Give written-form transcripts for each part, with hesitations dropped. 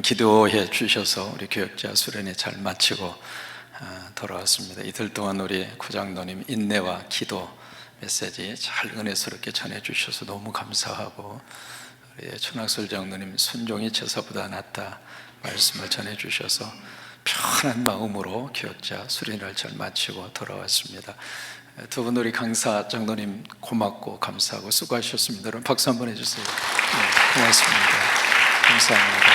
기도해 주셔서 우리 교역자 수련회 잘 마치고 돌아왔습니다. 이틀 동안 우리 구장로님 인내와 기도 메시지 잘 은혜스럽게 전해 주셔서 너무 감사하고, 우리 천학설 장로님 순종이 제사보다 낫다 말씀을 전해 주셔서 편한 마음으로 교역자 수련회를 잘 마치고 돌아왔습니다. 두 분 우리 강사 장로님 고맙고 감사하고 수고하셨습니다. 여러분 박수 한번 해주세요. 네, 고맙습니다. 감사합니다.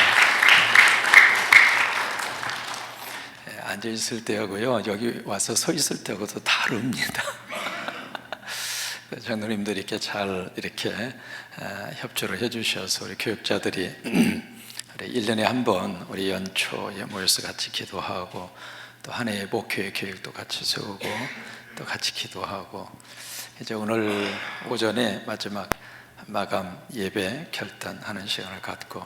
네, 앉아 있을 때하고요, 여기 와서 서 있을 때하고도 다릅니다. 장로님들이 이렇게 잘 이렇게 협조를 해주셔서 우리 교육자들이 1년에 한 번 우리 연초에 모여서 같이 기도하고, 또 한 해의 목회 계획도 같이 세우고, 또 같이 기도하고, 이제 오늘 오전에 마지막 마감 예배 결단하는 시간을 갖고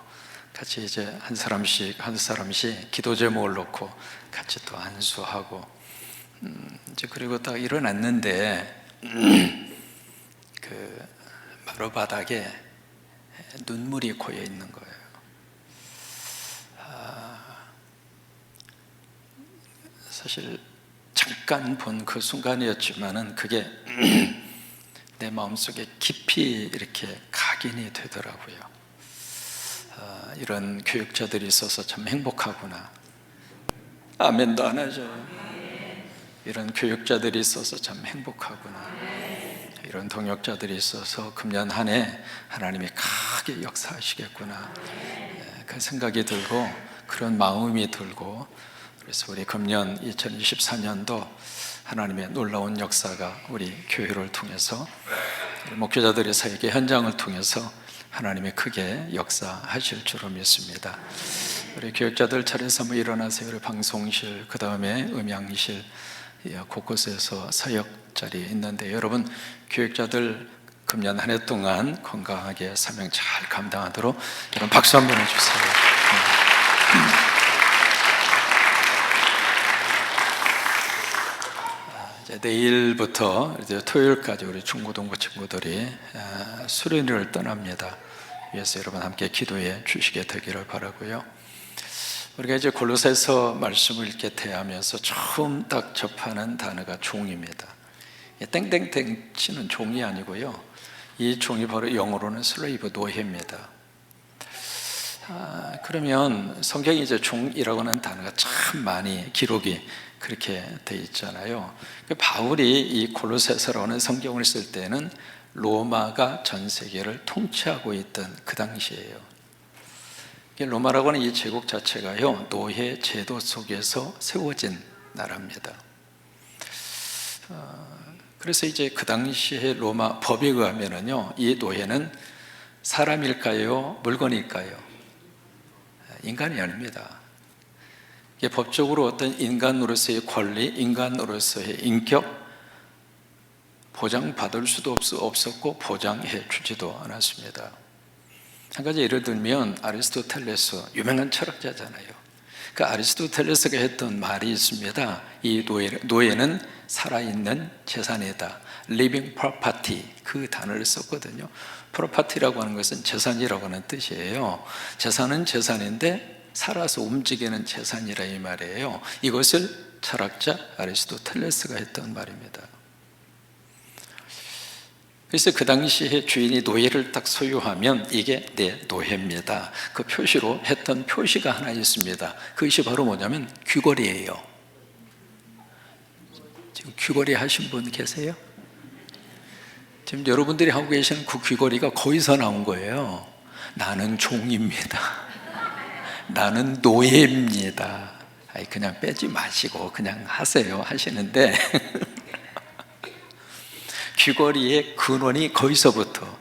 같이 이제 한 사람씩 기도 제목을 놓고 같이 또 안수하고, 이제 그리고 딱 일어났는데 그 마루 바닥에 눈물이 고여 있는 거예요. 사실 잠깐 본 그 순간이었지만은 그게 내 마음속에 깊이 이렇게 각인이 되더라고요. 이런 교육자들이 있어서 참 행복하구나. 아멘도 안 하죠. 이런 교육자들이 있어서 참 행복하구나. 이런 동역자들이 있어서 금년 한 해 하나님이 크게 역사하시겠구나, 그 생각이 들고 그런 마음이 들고, 그래서 우리 금년 2024년도 하나님의 놀라운 역사가 우리 교회를 통해서, 목회자들의 사역의 현장을 통해서 하나님이 크게 역사하실 줄로 믿습니다. 우리 교육자들 차례서 한번 일어나세요. 우리 방송실, 그 다음에 음향실 곳곳에서 사역 자리에 있는데, 여러분 교육자들 금년 한 해 동안 건강하게 사명 잘 감당하도록 여러분 박수 한번 해주세요. 이제 내일부터 이제 토요일까지 우리 중고등부 친구들이 수련회를 떠납니다. 위해서 여러분 함께 기도해 주시게 되기를 바라고요. 우리가 이제 골로새서 말씀을 이렇게 대하면서 처음 딱 접하는 단어가 종입니다. 땡땡땡 치는 종이 아니고요, 이 종이 바로 영어로는 슬레이브, 노예입니다. 그러면 성경에 이제 종이라고 하는 단어가 참 많이 기록이 그렇게 돼 있잖아요. 바울이 이 골로새서라는 성경을 쓸 때는 로마가 전 세계를 통치하고 있던 그 당시예요. 로마라고 하는 이 제국 자체가요, 노예 제도 속에서 세워진 나라입니다. 그래서 이제 그 당시에 로마 법에 의하면은요, 이 노예는 사람일까요, 물건일까요? 인간이 아닙니다. 이게 법적으로 어떤 인간으로서의 권리, 인간으로서의 인격 보장받을 수도 없었고 보장해 주지도 않았습니다. 한 가지 예를 들면 아리스토텔레스, 유명한 철학자잖아요. 그 아리스토텔레스가 했던 말이 있습니다. 이 노예는 살아있는 재산이다. Living property, 그 단어를 썼거든요. property라고 하는 것은 재산이라고 하는 뜻이에요. 재산은 재산인데 살아서 움직이는 재산이라 이 말이에요. 이것을 철학자 아리스토텔레스가 했던 말입니다. 그래서 그 당시에 주인이 노예를 딱 소유하면 이게 내 노예입니다, 그 표시로 했던 표시가 하나 있습니다. 그것이 바로 뭐냐면 귀걸이에요. 지금 귀걸이 하신 분 계세요? 지금 여러분들이 하고 계시는 그 귀걸이가 거기서 나온 거예요. 나는 종입니다. 나는 노예입니다. 그냥 빼지 마시고 그냥 하세요 하시는데 귀걸이의 근원이 거기서부터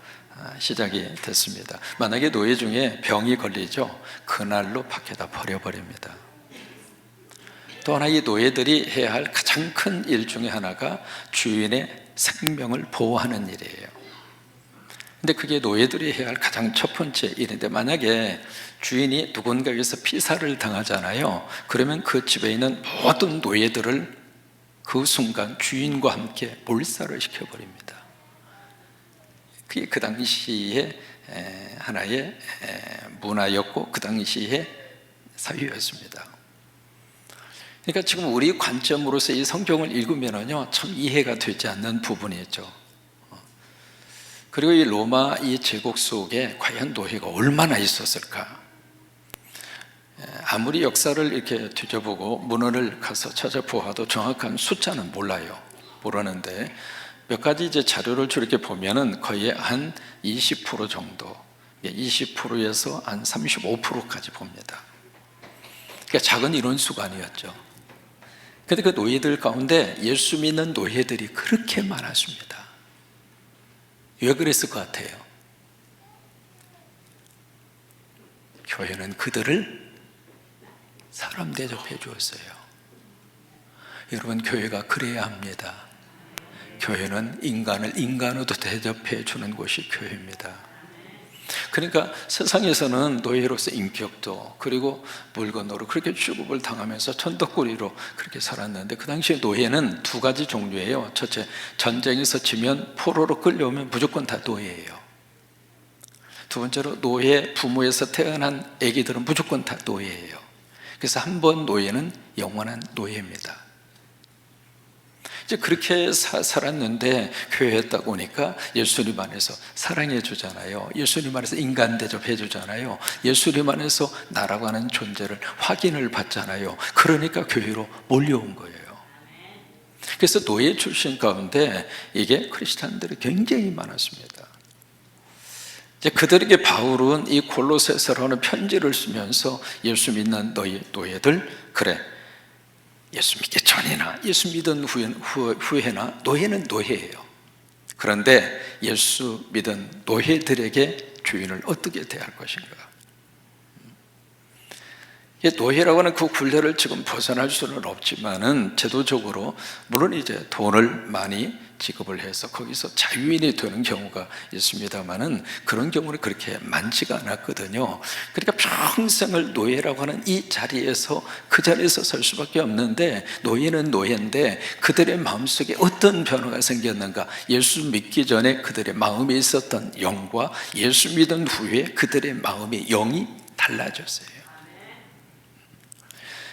시작이 됐습니다. 만약에 노예 중에 병이 걸리죠, 그날로 밖에다 버려버립니다. 또 하나, 이 노예들이 해야 할 가장 큰 일 중에 하나가 주인의 생명을 보호하는 일이에요. 근데 그게 노예들이 해야 할 가장 첫 번째 일인데, 만약에 주인이 누군가에게서 피살을 당하잖아요. 그러면 그 집에 있는 모든 노예들을 그 순간 주인과 함께 몰살을 시켜버립니다. 그게 그 당시에 하나의 문화였고, 그 당시에 사유였습니다. 그러니까 지금 우리 관점으로서 이 성경을 읽으면요, 참 이해가 되지 않는 부분이 있죠. 그리고 이 로마 이 제국 속에 과연 노예가 얼마나 있었을까? 아무리 역사를 이렇게 뒤져보고 문헌을 가서 찾아보아도 정확한 숫자는 모르는데 몇 가지 이제 자료를 이렇게 보면은 거의 한 20% 정도, 20%에서 한 35%까지 봅니다. 그러니까 작은 인원수가 아니었죠. 근데 그 노예들 가운데 예수 믿는 노예들이 그렇게 많았습니다. 왜 그랬을 것 같아요? 교회는 그들을 사람 대접해 주었어요. 여러분, 교회가 그래야 합니다. 교회는 인간을 인간으로 대접해 주는 곳이 교회입니다. 그러니까 세상에서는 노예로서 인격도, 그리고 물건으로 그렇게 취급을 당하면서 천덕꾸리로 그렇게 살았는데, 그 당시에 노예는 두 가지 종류예요. 첫째, 전쟁에서 지면 포로로 끌려오면 무조건 다 노예예요. 두 번째로, 노예 부모에서 태어난 아기들은 무조건 다 노예예요. 그래서 한 번 노예는 영원한 노예입니다. 이제 그렇게 살았는데 교회에 딱 오니까 예수님 안에서 사랑해 주잖아요. 예수님 안에서 인간 대접해 주잖아요. 예수님 안에서 나라고 하는 존재를 확인을 받잖아요. 그러니까 교회로 몰려온 거예요. 그래서 노예 출신 가운데 이게 크리스찬들이 굉장히 많았습니다. 이제 그들에게 바울은 이 골로새서라는 편지를 쓰면서 예수 믿는 노예들, 그래, 예수 믿기 전이나 예수 믿은 후에나 노예는 노예예요. 그런데 예수 믿은 노예들에게 주인을 어떻게 대할 것인가? 노예라고 하는 그 굴레를 지금 벗어날 수는 없지만은 제도적으로 물론 이제 돈을 많이 지급을 해서 거기서 자유인이 되는 경우가 있습니다만은 그런 경우는 그렇게 많지가 않았거든요. 그러니까 평생을 노예라고 하는 이 자리에서 그 자리에서 살 수밖에 없는데, 노예는 노예인데 그들의 마음속에 어떤 변화가 생겼는가? 예수 믿기 전에 그들의 마음에 있었던 영과 예수 믿은 후에 그들의 마음의 영이 달라졌어요.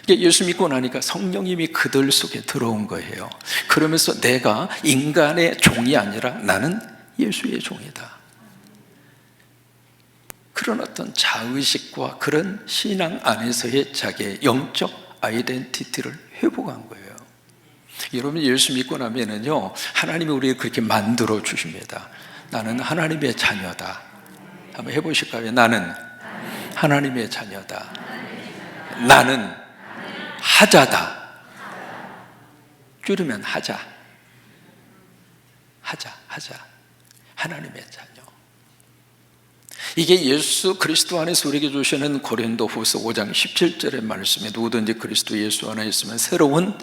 예수 믿고 나니까 성령님이 그들 속에 들어온 거예요. 그러면서 내가 인간의 종이 아니라 나는 예수의 종이다. 그런 어떤 자의식과 그런 신앙 안에서의 자기의 영적 아이덴티티를 회복한 거예요. 여러분, 예수 믿고 나면은요, 하나님이 우리를 그렇게 만들어 주십니다. 나는 하나님의 자녀다. 한번 해보실까요? 나는 하나님의 자녀다. 나는 하자다. 줄이면 하자. 하나님의 자녀. 이게 예수 그리스도 안에서 우리에게 주시는 고린도후서 5장 17절의 말씀에 누구든지 그리스도 예수 안에 있으면 새로운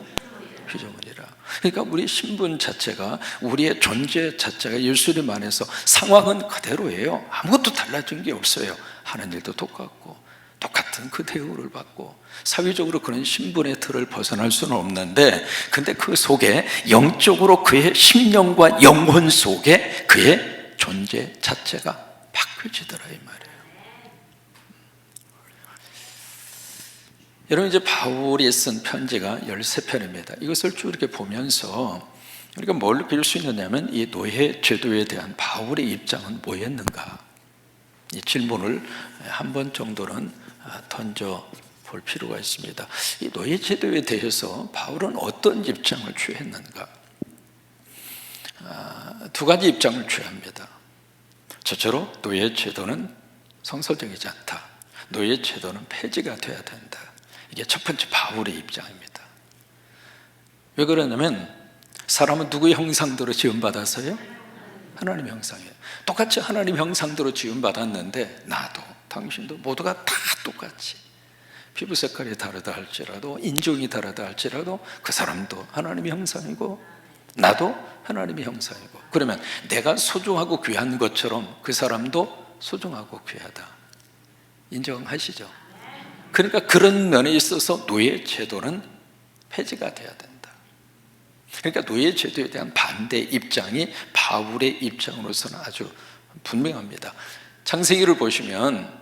피조물이라. 그러니까 우리 신분 자체가, 우리의 존재 자체가 예수님 안에서 상황은 그대로예요. 아무것도 달라진 게 없어요. 하는 일도 똑같고 똑같은 그 대우를 받고 사회적으로 그런 신분의 틀을 벗어날 수는 없는데, 근데 그 속에 영적으로 그의 심령과 영혼 속에 그의 존재 자체가 바뀌어지더라 이 말이에요. 여러분, 이제 바울이 쓴 편지가 13편입니다. 이것을 쭉 이렇게 보면서 우리가 뭘 배울 수 있느냐면, 이 노예 제도에 대한 바울의 입장은 뭐였는가, 이 질문을 한 번 정도는 던져 볼 필요가 있습니다. 이 노예 제도에 대해서 바울은 어떤 입장을 취했는가? 두 가지 입장을 취합니다. 첫째로, 노예 제도는 성서적이지 않다. 노예 제도는 폐지가 돼야 된다. 이게 첫 번째 바울의 입장입니다. 왜 그러냐면, 사람은 누구의 형상대로 지음받았어요? 하나님 형상이에요. 똑같이 하나님 형상대로 지음받았는데, 나도 당신도 모두가 다 똑같이, 피부 색깔이 다르다 할지라도, 인종이 다르다 할지라도 그 사람도 하나님의 형상이고 나도 하나님의 형상이고, 그러면 내가 소중하고 귀한 것처럼 그 사람도 소중하고 귀하다. 인정하시죠? 그러니까 그런 면에 있어서 노예 제도는 폐지가 돼야 된다. 그러니까 노예 제도에 대한 반대 입장이 바울의 입장으로서는 아주 분명합니다. 창세기를 보시면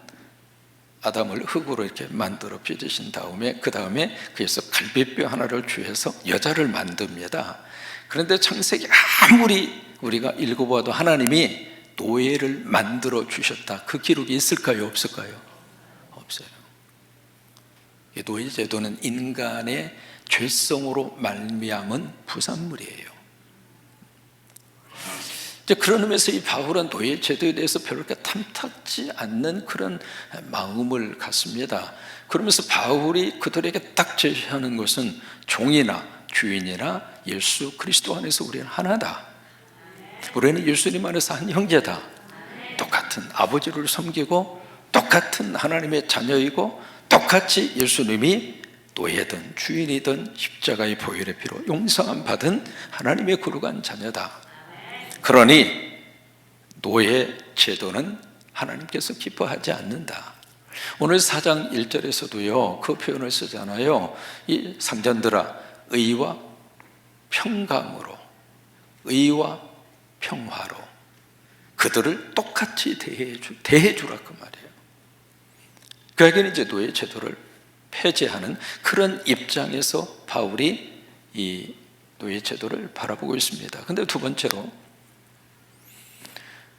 아담을 흙으로 이렇게 만들어 빚으신 다음에 그 다음에 그에서 갈비뼈 하나를 취해서 여자를 만듭니다. 그런데 창세기 아무리 우리가 읽어봐도 하나님이 노예를 만들어 주셨다, 그 기록이 있을까요? 없을까요? 없어요. 이 노예 제도는 인간의 죄성으로 말미암은 부산물이에요. 이제 그런 의미에서 이 바울은 노예 제도에 대해서 별로 그렇게 탐탁지 않는 그런 마음을 갖습니다. 그러면서 바울이 그들에게 딱 제시하는 것은 종이나 주인이나 예수 그리스도 안에서 우리는 하나다. 우리는 예수님 안에서 한 형제다. 똑같은 아버지를 섬기고 똑같은 하나님의 자녀이고 똑같이 예수님이 노예든 주인이든 십자가의 보혈의 피로 용서함 받은 하나님의 거룩한 자녀다. 그러니 노예 제도는 하나님께서 기뻐하지 않는다. 오늘 4장 1절에서도요 그 표현을 쓰잖아요. 이 상전들아, 의와 평강으로, 의와 평화로 그들을 똑같이 대해주라 그 말이에요. 그에게는 이제 노예 제도를 폐지하는 그런 입장에서 바울이 이 노예 제도를 바라보고 있습니다. 근데 두 번째로,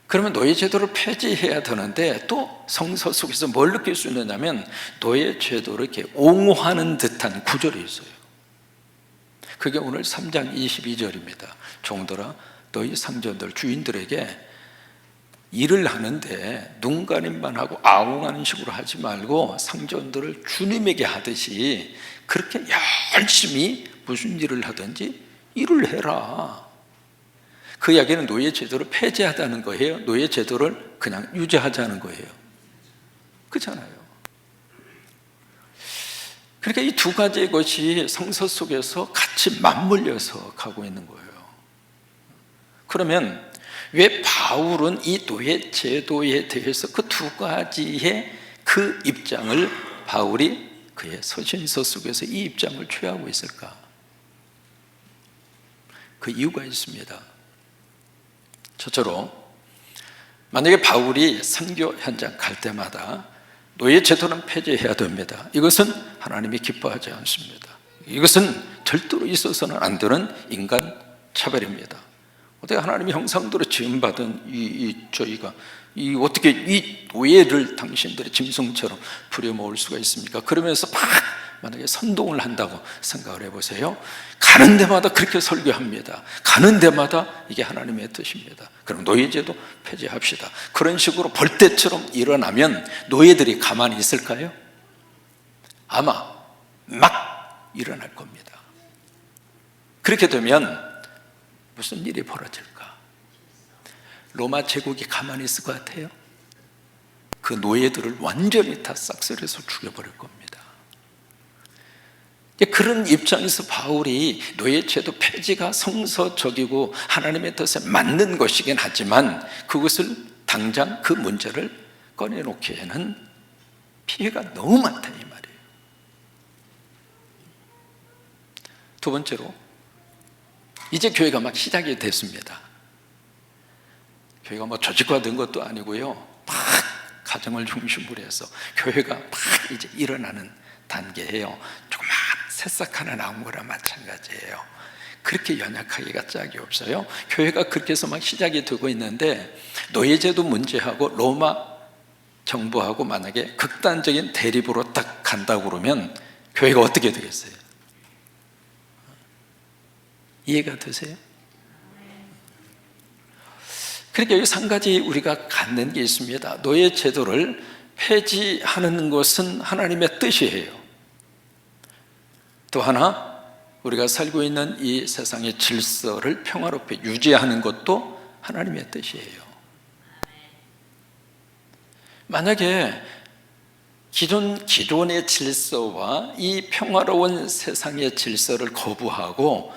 그러면 노예 제도를 폐지해야 되는데 또 성서 속에서 뭘 느낄 수 있느냐면 노예 제도를 이렇게 옹호하는 듯한 구절이 있어요. 그게 오늘 3장 22절입니다. 종들아, 너희 상전들 주인들에게 일을 하는데 눈가림만 하고 아웅하는 식으로 하지 말고 상전들을 주님에게 하듯이 그렇게 열심히 무슨 일을 하든지 일을 해라. 그 이야기는 노예 제도를 폐지하자는 거예요? 노예 제도를 그냥 유지하자는 거예요? 그렇잖아요. 그러니까 이 두 가지의 것이 성서 속에서 같이 맞물려서 가고 있는 거예요. 그러면 왜 바울은 이 노예 제도에 대해서 그 두 가지의 그 입장을 바울이 그의 서신서 속에서 이 입장을 취하고 있을까? 그 이유가 있습니다. 첫째로, 만약에 바울이 선교 현장 갈 때마다 노예 제도는 폐지해야 됩니다, 이것은 하나님이 기뻐하지 않습니다. 이것은 절대로 있어서는 안 되는 인간 차별입니다. 어떻게 하나님의 형상대로 지음받은 저희가 어떻게 이 노예를 당신들의 짐승처럼 부려먹을 수가 있습니까? 그러면서 만약에 선동을 한다고 생각을 해보세요. 가는 데마다 그렇게 설교합니다. 가는 데마다 이게 하나님의 뜻입니다. 그럼 노예제도 폐지합시다. 그런 식으로 벌떼처럼 일어나면 노예들이 가만히 있을까요? 아마 막 일어날 겁니다. 그렇게 되면 무슨 일이 벌어질까? 로마 제국이 가만히 있을 것 같아요? 그 노예들을 완전히 다 싹쓸이해서 죽여버릴 겁니다. 그런 입장에서 바울이 노예제도 폐지가 성서적이고 하나님의 뜻에 맞는 것이긴 하지만 그것을 당장 그 문제를 꺼내놓기에는 피해가 너무 많다 이 말이에요. 두 번째로, 이제 교회가 막 시작이 됐습니다. 교회가 뭐 조직화된 것도 아니고요, 막 가정을 중심으로 해서 교회가 막 이제 일어나는 단계예요. 조그만 새싹 하나 나온 거랑 마찬가지예요. 그렇게 연약하기가 짝이 없어요. 교회가 그렇게 해서 막 시작이 되고 있는데 노예제도 문제하고 로마 정부하고 만약에 극단적인 대립으로 딱 간다고 그러면 교회가 어떻게 되겠어요? 이해가 되세요? 그러니까 여기 한 가지 우리가 갖는 게 있습니다. 노예 제도를 폐지하는 것은 하나님의 뜻이에요. 또 하나, 우리가 살고 있는 이 세상의 질서를 평화롭게 유지하는 것도 하나님의 뜻이에요. 만약에 기존의 질서와 이 평화로운 세상의 질서를 거부하고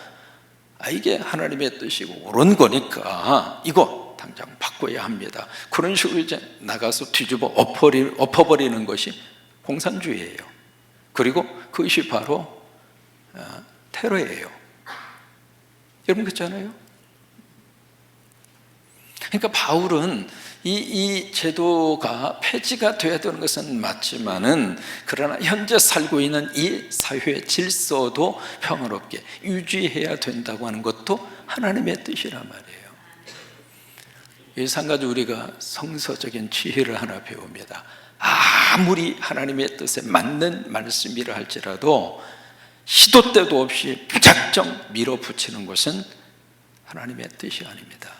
이게 하나님의 뜻이고 옳은 거니까 이거 당장 바꿔야 합니다, 그런 식으로 이제 나가서 뒤집어 엎어버리는 것이 공산주의예요. 그리고 그것이 바로 테러예요. 여러분 그렇잖아요? 그러니까 바울은 이 제도가 폐지가 돼야 되는 것은 맞지만은, 그러나 현재 살고 있는 이 사회의 질서도 평화롭게 유지해야 된다고 하는 것도 하나님의 뜻이란 말이에요. 이상가지 우리가 성서적인 지혜를 하나 배웁니다. 아무리 하나님의 뜻에 맞는 말씀이라 할지라도 시도 때도 없이 무작정 밀어붙이는 것은 하나님의 뜻이 아닙니다.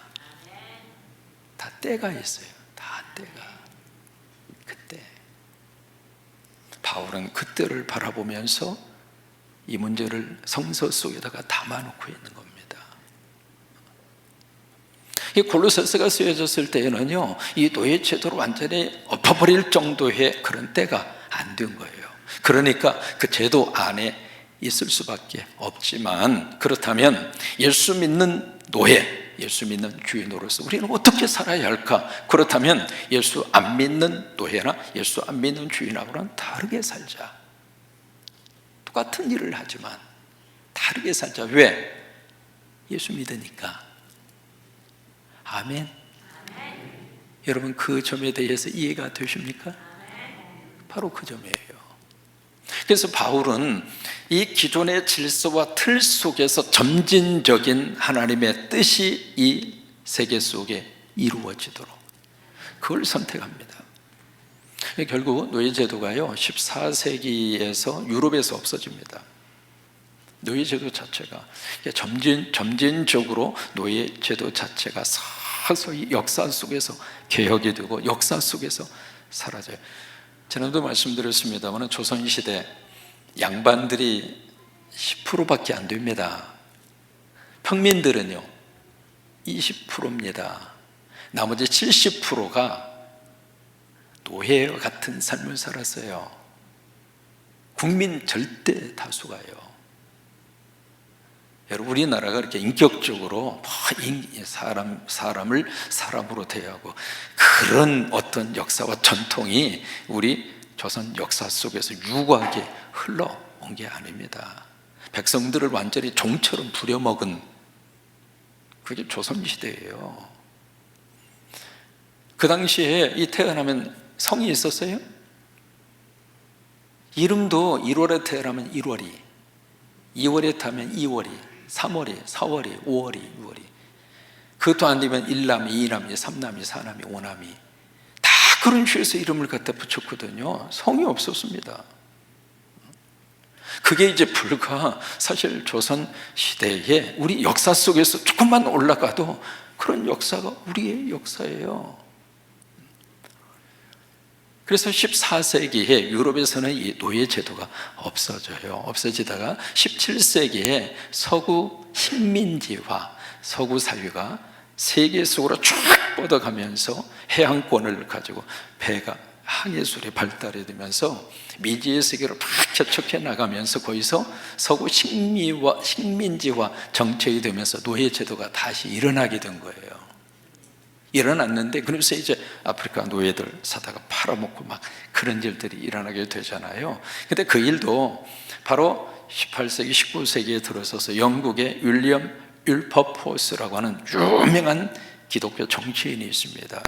다 때가 있어요. 다 때가. 그때 바울은 그때를 바라보면서 이 문제를 성서 속에다가 담아놓고 있는 겁니다. 이 골로새서가 쓰여졌을 때에는요, 이 노예 제도를 완전히 엎어버릴 정도의 그런 때가 안 된 거예요. 그러니까 그 제도 안에 있을 수밖에 없지만, 그렇다면 예수 믿는 노예, 예수 믿는 주인으로서 우리는 어떻게 살아야 할까? 그렇다면 예수 안 믿는 노예나 예수 안 믿는 주인하고는 다르게 살자. 똑같은 일을 하지만 다르게 살자. 왜? 예수 믿으니까. 아멘. 여러분, 그 점에 대해서 이해가 되십니까? 바로 그 점이에요. 그래서 바울은 이 기존의 질서와 틀 속에서 점진적인 하나님의 뜻이 이 세계 속에 이루어지도록 그걸 선택합니다. 결국 노예제도가요 14세기에서 유럽에서 없어집니다. 노예제도 자체가 점진적으로 노예제도 자체가 서서히 역사 속에서 개혁이 되고 역사 속에서 사라져요. 지난번도 말씀드렸습니다만 조선시대 양반들이 10%밖에 안 됩니다. 평민들은요 20%입니다. 나머지 70%가 노예와 같은 삶을 살았어요. 국민 절대 다수가요. 여러분, 우리나라가 그렇게 인격적으로 사람을 사람으로 대하고 그런 어떤 역사와 전통이 우리 조선 역사 속에서 유구하게 흘러온 게 아닙니다. 백성들을 완전히 종처럼 부려먹은 그게 조선시대예요. 그 당시에 이 태어나면 성이 있었어요? 이름도 1월에 태어나면 1월이, 2월에 타면 2월이, 3월이, 4월이, 5월이, 6월이, 그것도 안 되면 1남이, 2남이, 3남이, 4남이, 5남이 다 그런 식에서 이름을 갖다 붙였거든요. 성이 없었습니다. 그게 이제 불과 사실 조선 시대에 우리 역사 속에서 조금만 올라가도 그런 역사가 우리의 역사예요. 그래서 14세기에 유럽에서는 이 노예 제도가 없어져요. 없어지다가 17세기에 서구 식민지화, 서구 사회가 세계 속으로 쭉 뻗어가면서 해양권을 가지고 배가 항해술이 발달이 되면서 미지의 세계로 팍 개척해 나가면서 거기서 서구 식민지화 정책이 되면서 노예 제도가 다시 일어나게 된 거예요. 일어났는데, 그래서 이제 아프리카 노예들 사다가 팔아먹고 막 그런 일들이 일어나게 되잖아요. 근데 그 일도 바로 18세기, 19세기에 들어서서 영국의 윌리엄 윌버포스라고 하는 유명한 기독교 정치인이 있습니다.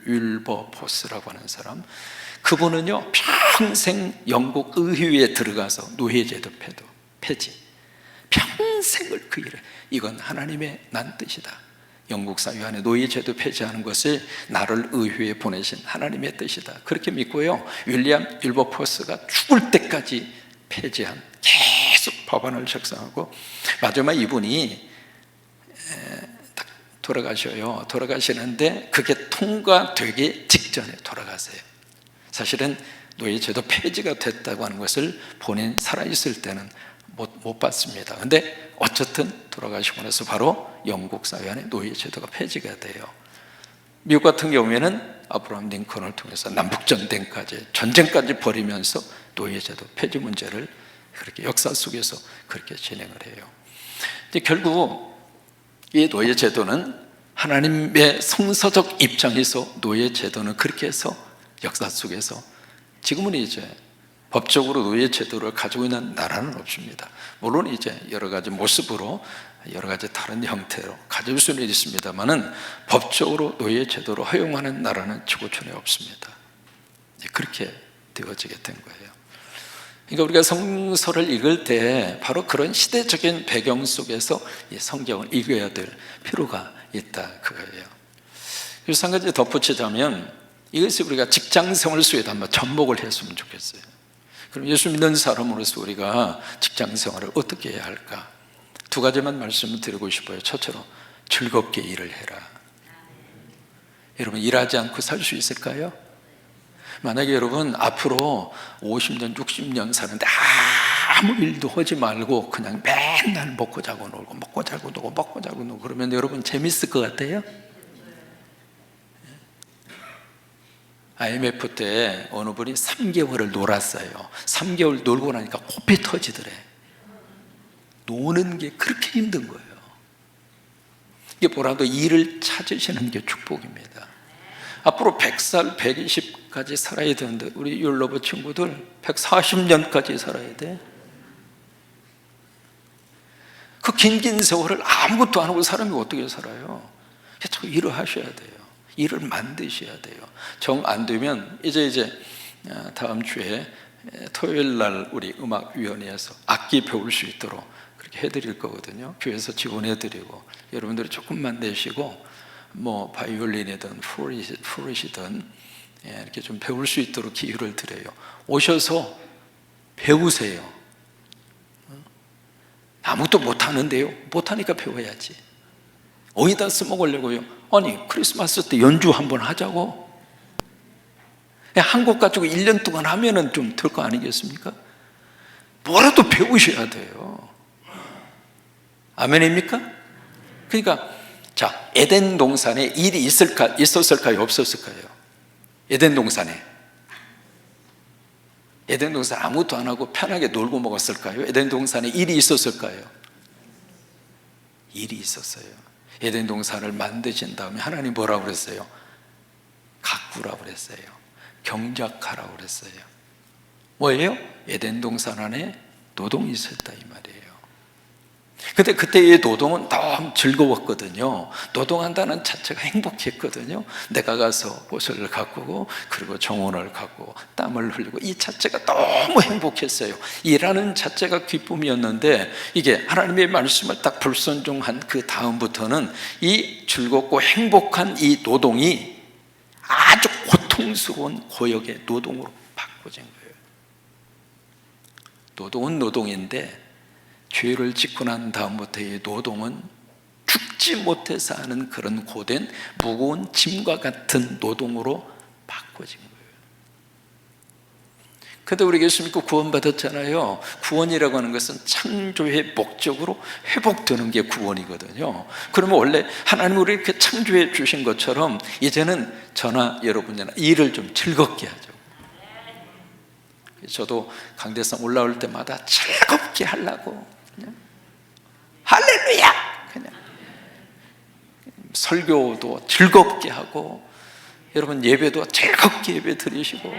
윌버포스라고 하는 사람. 그분은요 평생 영국 의회에 들어가서 노예제도 폐지, 평생을 그 일을, 이건 하나님의 난 뜻이다, 영국 사회 안에 노예제도 폐지하는 것을 나를 의회에 보내신 하나님의 뜻이다, 그렇게 믿고요, 윌리엄 윌버포스가 죽을 때까지 폐지한, 계속 법안을 작성하고 마지막 이분이 딱 돌아가셔요. 돌아가시는데 그게 통과되기 직전에 돌아가세요. 사실은 노예제도 폐지가 됐다고 하는 것을 본인 살아있을 때는 못 봤습니다. 근데 어쨌든 돌아가시고 나서 바로 영국 사회 안에 노예제도가 폐지가 돼요. 미국 같은 경우에는 아브라함 링컨을 통해서 전쟁까지 벌이면서 노예제도 폐지 문제를 그렇게 역사 속에서 그렇게 진행을 해요. 근데 결국 이 노예제도는 하나님의 성서적 입장에서 노예제도는 그렇게 해서 역사 속에서 지금은 이제 법적으로 노예 제도를 가지고 있는 나라는 없습니다. 물론 이제 여러 가지 모습으로 여러 가지 다른 형태로 가질 수는 있습니다만은 법적으로 노예 제도로 허용하는 나라는 지구촌에 없습니다. 그렇게 되어지게 된 거예요. 그러니까 우리가 성서를 읽을 때 바로 그런 시대적인 배경 속에서 이 성경을 읽어야 될 필요가 있다 그거예요. 그래서 한 가지 덧붙이자면 이것이 우리가 직장생활 속에도 한번 접목을 했으면 좋겠어요. 그럼 예수 믿는 사람으로서 우리가 직장생활을 어떻게 해야 할까? 두 가지만 말씀을 드리고 싶어요. 첫째로 즐겁게 일을 해라. 여러분 일하지 않고 살 수 있을까요? 만약에 여러분 앞으로 50년, 60년 사는데 아무 일도 하지 말고 그냥 맨날 먹고 자고 놀고 먹고 자고 놀고 먹고 자고 놀고 그러면 여러분 재밌을 것 같아요? IMF 때 어느 분이 3개월을 놀았어요. 3개월 놀고 나니까 코피 터지더래. 노는 게 그렇게 힘든 거예요. 이게 뭐라도 일을 찾으시는 게 축복입니다. 앞으로 100살, 120까지 살아야 되는데 우리 율로브 친구들 140년까지 살아야 돼. 그 긴 세월을 아무것도 안 하고 사람이 어떻게 살아요? 자꾸 일을 하셔야 돼요. 일을 만드셔야 돼요. 정 안 되면 이제 다음 주에 토요일 날 우리 음악위원회에서 악기 배울 수 있도록 그렇게 해드릴 거거든요. 교회에서 지원해드리고 여러분들이 조금만 내시고 뭐 바이올린이든 플룻이든 이렇게 좀 배울 수 있도록 기회를 드려요. 오셔서 배우세요. 아무것도 못하는데요. 못하니까 배워야지. 어디다 써먹으려고요? 아니 크리스마스 때 연주 한번 하자고. 한 곡 가지고 1년 동안 하면은 좀 될 거 아니겠습니까? 뭐라도 배우셔야 돼요. 아멘입니까? 그러니까 자, 에덴 동산에 일이 있었을까요? 없었을까요? 에덴 동산에 아무것도 안 하고 편하게 놀고 먹었을까요? 에덴 동산에 일이 있었을까요? 일이 있었어요. 에덴 동산을 만드신 다음에 하나님 뭐라고 그랬어요? 가꾸라고 그랬어요. 경작하라고 그랬어요. 뭐예요? 에덴 동산 안에 노동이 있었다 이 말이에요. 근데 그때의 노동은 너무 즐거웠거든요. 노동한다는 자체가 행복했거든요. 내가 가서 꽃을 가꾸고 그리고 정원을 가꾸고 땀을 흘리고 이 자체가 너무 행복했어요. 일하는 자체가 기쁨이었는데 이게 하나님의 말씀을 딱 불순종한 그 다음부터는 이 즐겁고 행복한 이 노동이 아주 고통스러운 고역의 노동으로 바꿔진 거예요. 노동은 노동인데 죄를 짓고 난 다음부터의 노동은 죽지 못해서 하는 그런 고된 무거운 짐과 같은 노동으로 바꿔진 거예요. 그런데 우리 예수 믿고 구원받았잖아요. 구원이라고 하는 것은 창조의 목적으로 회복되는 게 구원이거든요. 그러면 원래 하나님이 우리 이렇게 창조해 주신 것처럼 이제는 저나 여러분이나 일을 좀 즐겁게 하죠. 저도 강대상 올라올 때마다 즐겁게 하려고 그냥 할렐루야! 그냥 설교도 즐겁게 하고 여러분 예배도 즐겁게 예배 드리시고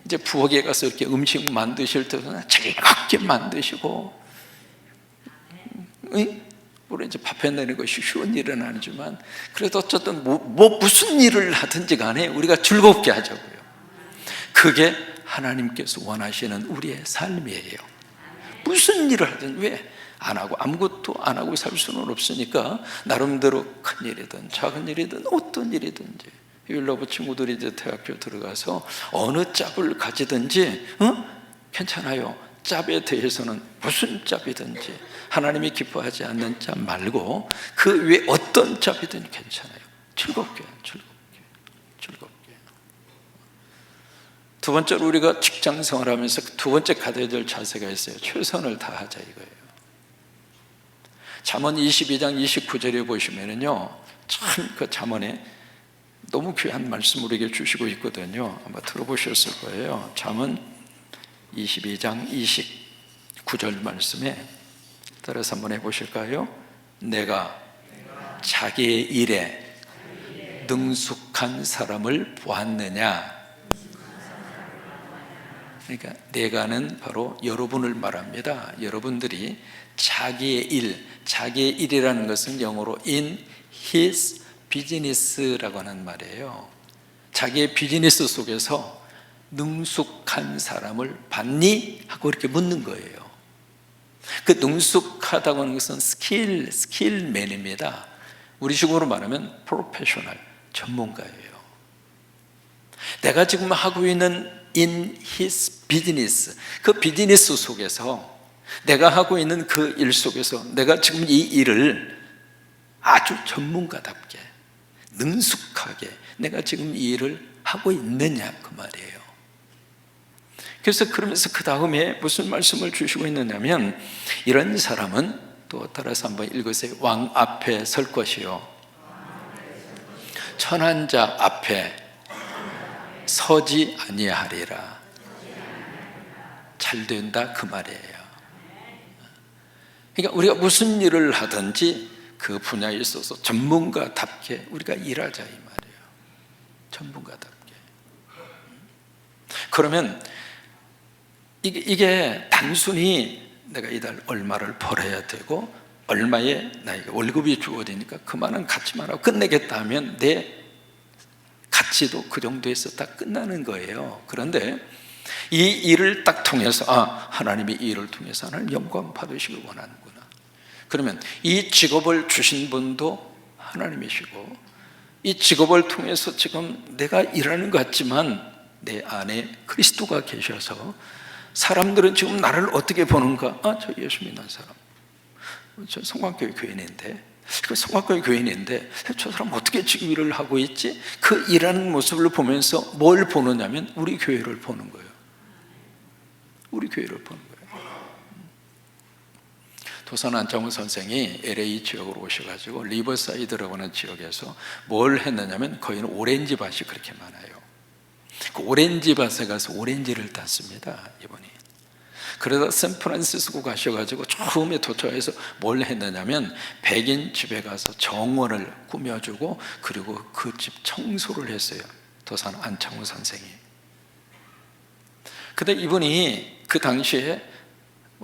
이제 부엌에 가서 이렇게 음식 만드실 때도 즐겁게 만드시고 물론 이제 밥 해내는 것이 쉬운 일은 아니지만 그래도 어쨌든 무슨 일을 하든지 간에 우리가 즐겁게 하자고요. 그게 하나님께서 원하시는 우리의 삶이에요. 무슨 일을 하든 왜 안 하고 아무것도 안 하고 살 수는 없으니까 나름대로 큰 일이든 작은 일이든 어떤 일이든지 율로브 친구들이 이제 대학교 들어가서 어느 짭을 가지든지 괜찮아요. 짭에 대해서는 무슨 짭이든지 하나님이 기뻐하지 않는 짭 말고 그 외에 어떤 짭이든 괜찮아요. 즐겁게. 두 번째로 우리가 직장 생활하면서 두 번째 가져야 될 자세가 있어요. 최선을 다하자 이거예요. 잠언 22장 29절에 보시면은요, 참 그 잠언에 너무 귀한 말씀 우리에게 주시고 있거든요. 아마 들어보셨을 거예요. 잠언 22장 29절 말씀에 따라서 한번 해보실까요? 내가 자기의 일에 능숙한 사람을 보았느냐? 그러니까 내가는 바로 여러분을 말합니다. 여러분들이 자기의 일이라는 것은 영어로 in his business라고 하는 말이에요. 자기의 비즈니스 속에서 능숙한 사람을 봤니? 하고 이렇게 묻는 거예요. 그 능숙하다고 하는 것은 스킬맨입니다. 우리식으로 말하면 프로페셔널, 전문가예요. 내가 지금 하고 있는 in his business, 그 비즈니스 속에서 내가 하고 있는 그 일 속에서 내가 지금 이 일을 아주 전문가답게 능숙하게 내가 지금 이 일을 하고 있느냐 그 말이에요. 그래서 그러면서 그 다음에 무슨 말씀을 주시고 있느냐면 이런 사람은 또 따라서 한번 읽으세요. 왕 앞에 설 것이요 천한 자 앞에 서지 아니하리라. 잘 된다 그 말이에요. 그러니까 우리가 무슨 일을 하든지 그 분야에 있어서 전문가답게 우리가 일하자 이 말이에요. 전문가답게. 그러면 이게 단순히 내가 이달 얼마를 벌어야 되고 얼마에 나에게 월급이 주어지니까 그만한 가치만 하고 끝내겠다 하면 내 가치도 그 정도에서 딱 끝나는 거예요. 그런데 이 일을 딱 통해서 하나님이 이 일을 통해서 하나님 영광 받으시길 원하는구나. 그러면 이 직업을 주신 분도 하나님이시고 이 직업을 통해서 지금 내가 일하는 것 같지만 내 안에 그리스도가 계셔서 사람들은 지금 나를 어떻게 보는가? 저 예수 믿는 사람, 저 성광교회 교인인데, 그 성광교회 교인인데 저 사람 어떻게 지금 일을 하고 있지? 그 일하는 모습을 보면서 뭘 보느냐면 우리 교회를 보는 거예요. 우리 교회를 보는 거예요. 도산 안창호 선생이 LA 지역으로 오셔가지고 리버사이드라고 하는 지역에서 뭘 했느냐면 거기는 오렌지 밭이 그렇게 많아요. 그 오렌지 밭에 가서 오렌지를 땄습니다. 이분이. 그러다 샌프란시스코 가셔가지고 처음에 도착해서 뭘 했느냐면 백인 집에 가서 정원을 꾸며주고 그리고 그 집 청소를 했어요. 도산 안창호 선생이. 근데 이분이 그 당시에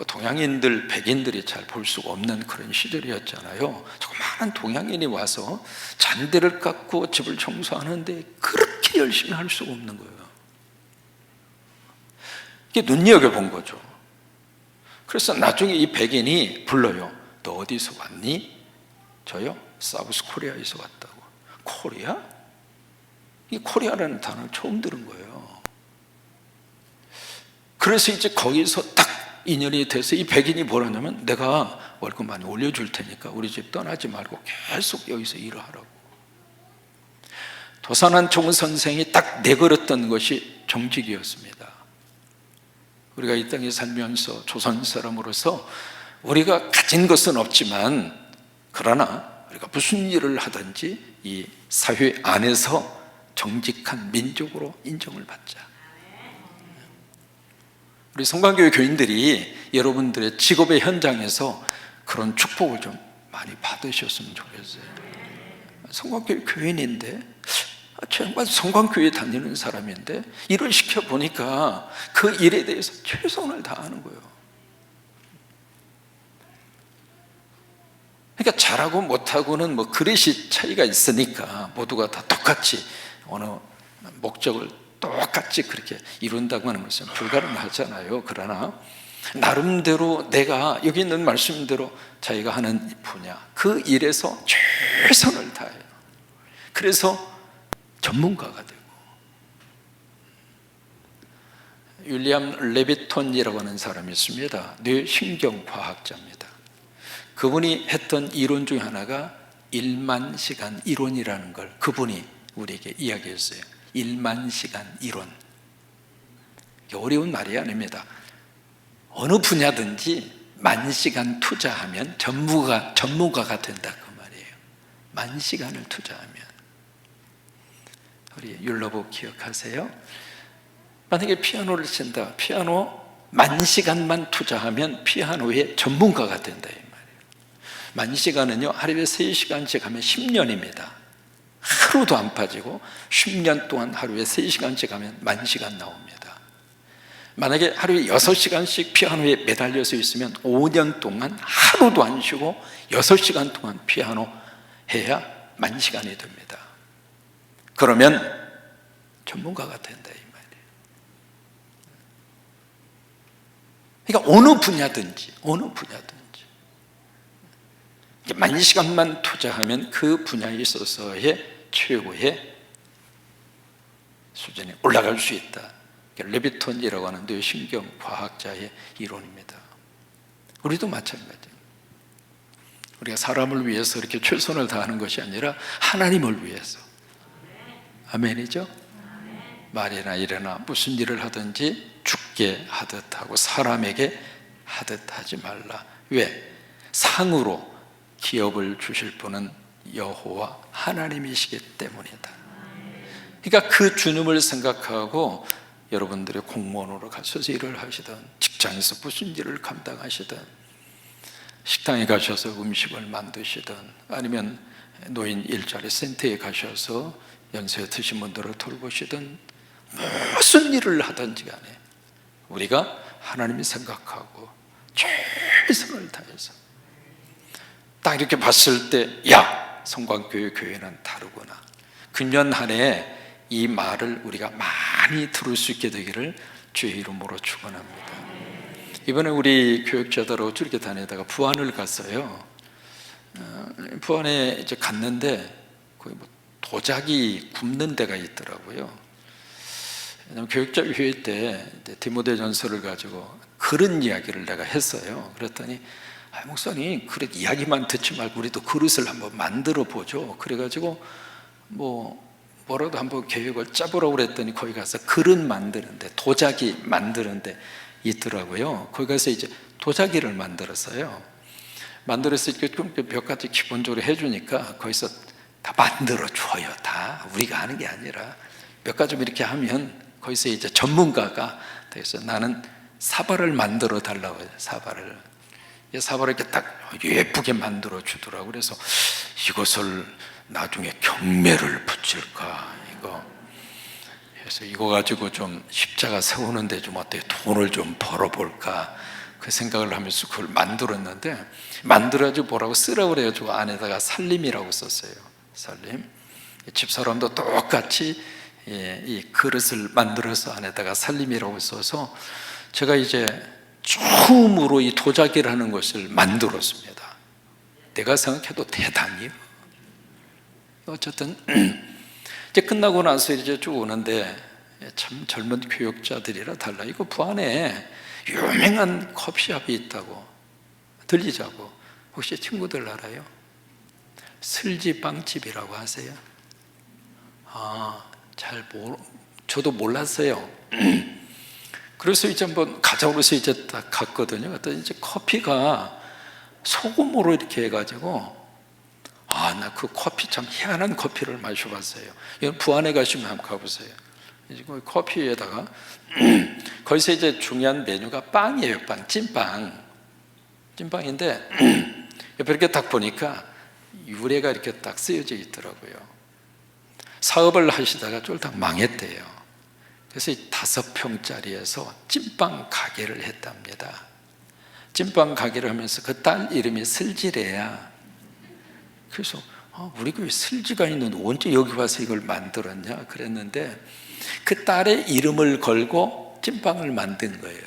동양인들, 백인들이 잘 볼 수가 없는 그런 시절이었잖아요. 조그마한 동양인이 와서 잔디를 깎고 집을 청소하는데 그렇게 열심히 할 수가 없는 거예요. 이게 눈여겨본 거죠. 그래서 나중에 이 백인이 불러요. 너 어디서 왔니? 저요? 사우스 코리아에서 왔다고. 코리아? 이 코리아라는 단어를 처음 들은 거예요. 그래서 이제 거기서 딱 인연이 돼서 이 백인이 뭐라냐면 내가 월급 많이 올려줄 테니까 우리 집 떠나지 말고 계속 여기서 일을 하라고. 도산 안창호 선생이 딱 내걸었던 것이 정직이었습니다. 우리가 이 땅에 살면서 조선 사람으로서 우리가 가진 것은 없지만 그러나 우리가 무슨 일을 하든지 이 사회 안에서 정직한 민족으로 인정을 받자. 우리 성광교회 교인들이 여러분들의 직업의 현장에서 그런 축복을 좀 많이 받으셨으면 좋겠어요. 성광교회 교인인데 정말 성광교회 다니는 사람인데 일을 시켜보니까 그 일에 대해서 최선을 다하는 거예요. 그러니까 잘하고 못하고는 뭐 그릇이 차이가 있으니까 모두가 다 똑같이 어느 목적을 똑같이 그렇게 이룬다고 하는 것은 불가능하잖아요. 그러나 나름대로 내가 여기 있는 말씀대로 자기가 하는 분야 그 일에서 최선을 다해요. 그래서 전문가가 되고. 윌리엄 레비톤이라고 하는 사람이 있습니다. 뇌신경과학자입니다. 그분이 했던 이론 중에 하나가 1만 시간 이론이라는 걸 그분이 우리에게 이야기했어요. 1만 시간 이론. 어려운 말이 아닙니다. 어느 분야든지 10,000시간 투자하면 전문가가 된다 그 말이에요. 10,000시간을 투자하면. 우리 율러브 기억하세요? 만약에 피아노를 친다. 피아노 10,000시간만 투자하면 피아노의 전문가가 된다 이 말이에요. 10,000시간은요 하루에 3시간씩 하면 10년입니다. 하루도 안 빠지고 10년 동안 하루에 3시간씩 하면 10,000시간 나옵니다. 만약에 하루에 6시간씩 피아노에 매달려서 있으면 5년 동안 하루도 안 쉬고 6시간 동안 피아노 해야 10,000시간이 됩니다. 그러면 전문가가 된다 이 말이에요. 그러니까 어느 분야든지 10,000시간만 투자하면 그 분야에 있어서의 최고의 수준에 올라갈 수 있다. 레비톤이라고 하는 뇌신경과학자의 이론입니다. 우리도 마찬가지입니다. 우리가 사람을 위해서 이렇게 최선을 다하는 것이 아니라 하나님을 위해서. 아멘이죠? 말이나 일이나 무슨 일을 하든지 죽게 하듯 하고 사람에게 하듯 하지 말라. 왜? 상으로 기업을 주실 분은 여호와 하나님이시기 때문이다. 그러니까 그 주님을 생각하고 여러분들의 공무원으로 가셔서 일을 하시든, 직장에서 무슨 일을 감당하시든, 식당에 가셔서 음식을 만드시든, 아니면 노인 일자리 센터에 가셔서 연세 드신 분들을 돌보시든, 무슨 일을 하든지 간에 우리가 하나님이 생각하고 최선을 다해서 딱 이렇게 봤을 때, 야, 성광교회 교회는 다르구나. 금년 한 해 이 말을 우리가 많이 들을 수 있게 되기를 주의 이름으로 축원합니다. 이번에 우리 교육자들하고 이렇게 다니다가 부안을 갔어요. 부안에 이제 갔는데 거기 뭐 도자기 굽는 데가 있더라고요. 왜냐면 교육자 회의 때 디모데전서를 가지고 그런 이야기를 내가 했어요. 그랬더니 목사님, 그릇 이야기만 듣지 말고 우리도 그릇을 한번 만들어 보죠. 그래가지고 뭐라도 한번 계획을 짜보라고 그랬더니 거기 가서 그릇 만드는데, 도자기 만드는데 있더라고요. 거기 가서 이제 도자기를 만들었어요. 만들어서 이렇게 몇 가지 기본적으로 해주니까 거기서 다 만들어줘요. 다 우리가 하는 게 아니라 몇 가지 좀 이렇게 하면 거기서 이제 전문가가 돼서 나는 사발을 만들어 달라고 해요. 사발을 이렇게 딱 예쁘게 만들어 주더라고. 그래서 이것을 나중에 경매를 붙일까, 그래서 이거 가지고 좀 십자가 세우는데 좀 어떻게 돈을 좀 벌어볼까, 그 생각을 하면서 그걸 만들었는데, 만들어가지고 뭐라고 쓰라고 그래가지고 안에다가 살림이라고 썼어요. 살림. 집사람도 똑같이 이 그릇을 만들어서 안에다가 살림이라고 써서 제가 이제 처음으로 이 도자기라는 것을 만들었습니다. 내가 생각해도 대단해요. 어쨌든 이제 끝나고 나서 이제 쭉 오는데 참 젊은 교육자들이라 달라. 이거 부안에 유명한 커피숍이 있다고 들리자고. 혹시 친구들 알아요? 슬지빵집이라고 하세요? 저도 몰랐어요. 그래서 이제 한번 가자고 해서 이제 딱 갔거든요. 그랬더니 이제 커피가 소금으로 이렇게 해가지고, 나 그 커피 참 희한한 커피를 마셔봤어요. 이건 부안에 가시면 한번 가보세요. 그 커피에다가 거기서 이제 중요한 메뉴가 빵이에요. 찐빵인데 옆에 이렇게 딱 보니까 유래가 이렇게 딱 쓰여져 있더라고요. 사업을 하시다가 쫄딱 망했대요. 그래서 5평짜리에서 찐빵 가게를 했답니다. 찐빵 가게를 하면서 그 딸 이름이 슬지래야. 그래서 우리 교회 슬지가 있는데 언제 여기 와서 이걸 만들었냐 그랬는데, 그 딸의 이름을 걸고 찐빵을 만든 거예요.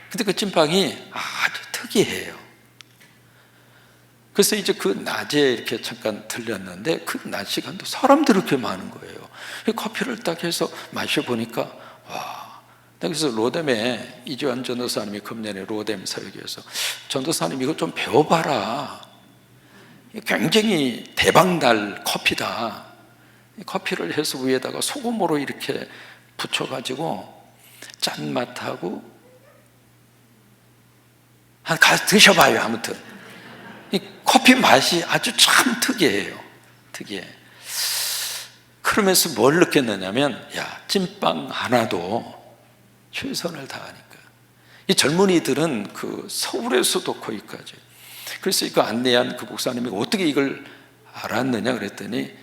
근데 그 찐빵이 아주 특이해요. 그래서 이제 그 낮에 이렇게 잠깐 들렸는데, 그 낮 시간도 사람들이 그렇게 많은 거예요. 커피를 딱 해서 마셔보니까, 와. 그래서 로뎀에 이주환 전도사님이 금년에 로뎀 사역에서, 전도사님 이거 좀 배워봐라. 굉장히 대박날 커피다. 커피를 해서 위에다가 소금으로 이렇게 붙여가지고 짠맛하고, 가서 드셔봐요. 아무튼 이 커피 맛이 아주 참 특이해요. 그러면서 뭘 느꼈느냐면, 찐빵 하나도 최선을 다하니까. 이 젊은이들은 그 서울에서도 거기까지. 그래서 이거 안내한 그 목사님이 어떻게 이걸 알았느냐 그랬더니,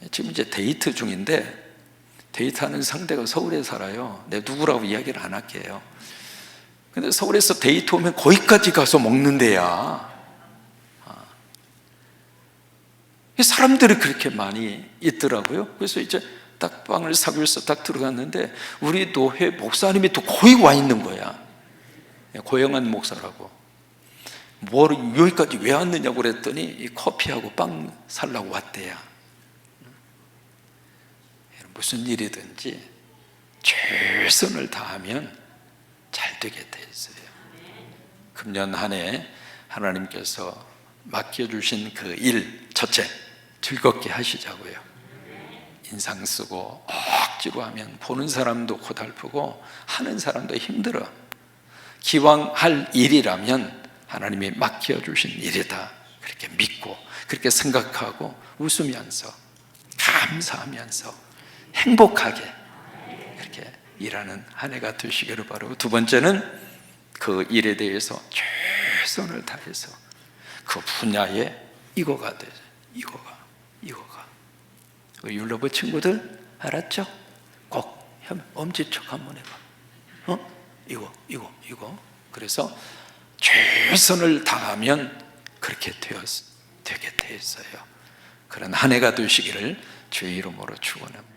지금 이제 데이트 중인데 데이트하는 상대가 서울에 살아요. 내 누구라고 이야기를 안 할게요. 근데 서울에서 데이트 오면 거기까지 가서 먹는 데야. 사람들이 그렇게 많이 있더라고요. 그래서 이제 딱 빵을 사고 해서 딱 들어갔는데 우리 노회 목사님이 또 거기 와 있는 거야. 고영한 목사라고. 뭘 여기까지 왜 왔느냐고 그랬더니 이 커피하고 빵 살라고 왔대야. 무슨 일이든지 최선을 다하면 잘 되게 돼 있어요. 금년 한 해 하나님께서 맡겨주신 그 일, 첫째, 즐겁게 하시자고요. 인상 쓰고 억지로 하면 보는 사람도 고달프고 하는 사람도 힘들어. 기왕 할 일이라면 하나님이 맡겨주신 일이다, 그렇게 믿고 그렇게 생각하고 웃으면서 감사하면서 행복하게 그렇게 일하는 한 해가 되시기를 바라고, 두 번째는 그 일에 대해서 최선을 다해서 그 분야에 이거가 되죠. 이거가 율로브 친구들 알았죠? 꼭 엄지척 한번 해봐. 이거. 그래서 최선을 다하면 그렇게 되게 돼 있어요. 그런 한 해가 되시기를 주의 이름으로 축원합니다.